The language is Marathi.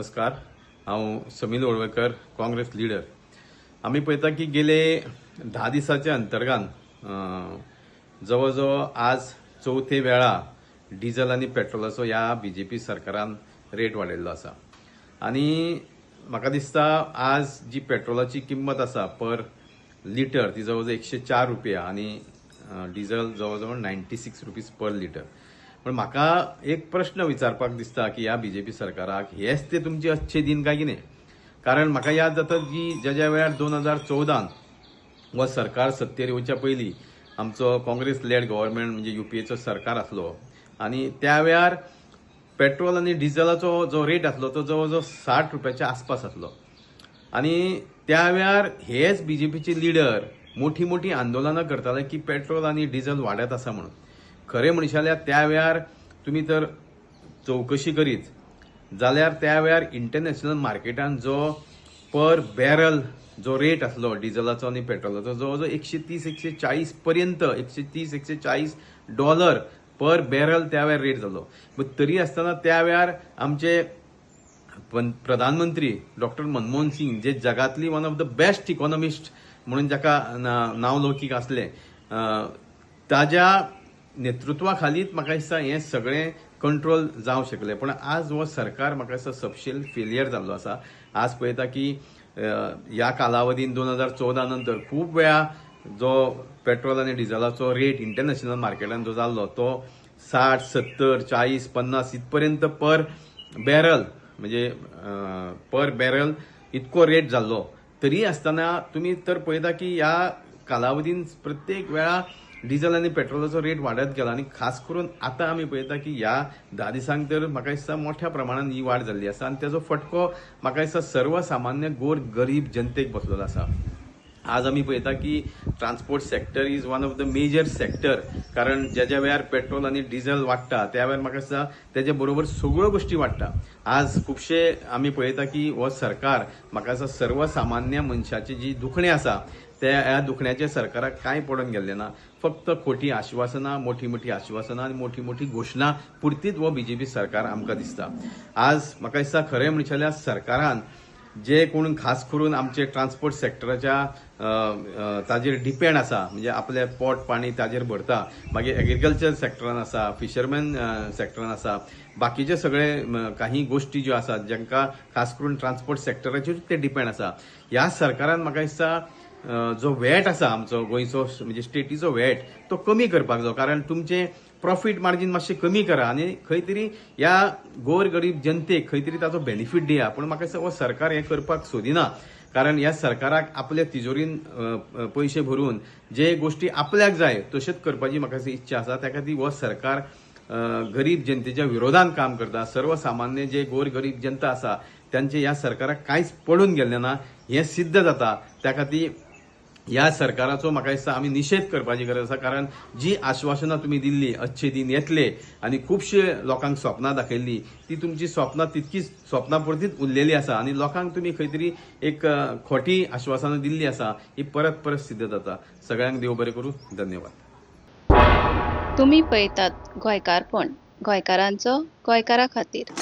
नमस्कार, हांव समील ओळवेकर, काँग्रेस लीडर. आम्ही पळयता की गेले 10 दिसाच्या अंतर्गात जवळजवळ आज चौथे वेळा डिझेल आणि पेट्रोलाचो ह्या बीजेपी सरकारान रेट वाडयल्लो आसा. आणि म्हाका दिसता आज जी पेट्रोलाची किंमत आसा पर लिटर ती जवळजवळ 104 रुपया आणि डिझेल जवळजवळ 96 रुपीज पर लिटर. पण म्हाका एक प्रश्न विचारपाक दिसता की ह्या बीजेपी सरकाराक हेच ते तुमचे अच्छे दिन काय कितें. कारण म्हाका याद जाता की ज्या वेळार 2014 हो सरकार सत्तेर येवच्या पयलीं आमचो काँग्रेस लेड गव्हर्नमेंट म्हणजे युपीएचो सरकार आसलो आणि त्या वेळार पेट्रोल आणि डिझेलाचो जो रेट आसलो तो जवळजवळ 60 रुपयाच्या आसपास आसलो. आणि त्या वेळार हेच बीजेपीचे लिडर मोठी मोठी आंदोलनां करताले की पेट्रोल आणि डिझेल वाडत आसा म्हणून. खरें म्हणशी जाल्यार त्या वेळार तुम्ही तर चौकशी करीत जाल्यार त्या वेळार इंटरनॅशनल मार्केटान जो पर बॅरल जो रेट आसलो डिझेलाचो आणि पेट्रोलाचो जवळजवळ 130-140 पर्यंत $130-140 पर बॅरल त्या वेळार रेट जालो. तरी आसतना त्या वेळार आमचे प्रधानमंत्री डॉक्टर मनमोहन सिंग जे जगातली one of the best economist म्हणून जाका नावलौकीक असले ताज्या नेतृत्वाखालीच म्हाका दिसता हें सगळें कंट्रोल जावंक शकलें. पण आज हो सरकार म्हाका दिसता सबशेल फेलियर जाल्लो आसा. आज पळयता की ह्या कालावधीन 2014 नंतर खूब वेळा जो पेट्रोल आणि डिझेलाचो रेट इंटरनॅशनल मार्केटान जो जाल्लो तो 60, 70, 40, 50 इथपर्यंत पर बॅरल म्हणजे पर बॅरल इतको रेट जाल्लो. तरी आसतना तुम्ही तर पळयता की ह्या कालावधीन प्रत्येक वेळा डिझेल आणि पेट्रोलाचो रेट वाडत गेला. आणि खास करून आता आम्ही पळयता की ह्या 10 दिसांक तर म्हाका दिसता मोठ्या प्रमाणात ही वाड जाल्ली आसा आणि त्याचो फटको म्हाका दिसता सर्वसामान्य गोर गरीब जनतेक बसलेलो आसा. आज आम्ही पळयता की transport sector is one of the major sector. कारण ज्या वेळार पेट्रोल आणि डिझेल वाडटा त्या वेळार म्हाका दिसता त्याच्या बरोबर सगळ्यो गोष्टी वाडटा. आज खुबशे आम्ही पळयता की हो सरकार म्हाका दिसता सर्वसामान्य मनशाची जी दुखणी आसा त्या दुखण्याच्या सरकाराक कांय पडून गेल्लें ना. फक्त खोटी आश्वासनां, मोठी मोठी आश्वासनां आणि मोठी मोठी घोशणा पुरतीच हो बीजेपी सरकार आमकां दिसता. आज म्हाका दिसता खरें म्हणचे जाल्यार सरकारान जे कोण खास करून आमचे ट्रान्सपोर्ट सेक्टराच्या ताजेर डिपेंड आसा म्हणजे आपले पोट पाणी ताजेर भरता, मागीर एग्रीकल्चर सेक्टरान आसा, फिशरमॅन सेक्टरान आसा, बाकीचे सगळे काही गोष्टी ज्यो आसात जांकां खास करून ट्रान्सपोर्ट सेक्टराचेर ते डिपेंड आसा. ह्या सरकारान म्हाका दिसता जो वॅट आसा आमचो गोंयचो म्हणजे स्टेटीचो वॅट तो कमी करपाक जाय. कारण तुमचे प्रॉफिट मार्जीन मातशें कमी करा आणि खंय तरी ह्या गोर गरीब जनतेक खंय तरी ताचो बेनिफीट दिया. पण म्हाका दिसता हो सरकार हें करपाक सोदिना. कारण ह्या सरकाराक आपल्या तिजोरीन पयशे भरून जे गोष्टी आपल्याक जाय तश्योच करपाची म्हाका इच्छा आसा. त्या खातीर हो सरकार गरीब जनतेच्या विरोधान काम करता. सर्वसामान्य जे गोर गरीब जनता आसा त्यांचे ह्या सरकाराक कांयच पडून गेल्लें ना हें सिद्ध जाता. त्या खातीर ह्या सरकाराचो म्हाका दिसता आमी निशेध करपाची गरज आसा. कारण जी आश्वासनां तुमी दिल्ली अच्छे दिन येतले आणि खुबशे लोकांक स्वप्नां दाखयल्ली ती तुमची स्वप्नां तितकीच स्वप्नां पुरतीच उरलेली आसा. आणि लोकांक तुमी खंय तरी एक खोटी आश्वासनां दिल्ली आसा ही परत परत सिद्ध जाता. सगळ्यांक देव बरें करूं. धन्यवाद. तुम्ही पळयतात गोंयकारपण, गोंयकारांचो गोंयकारा खातीर.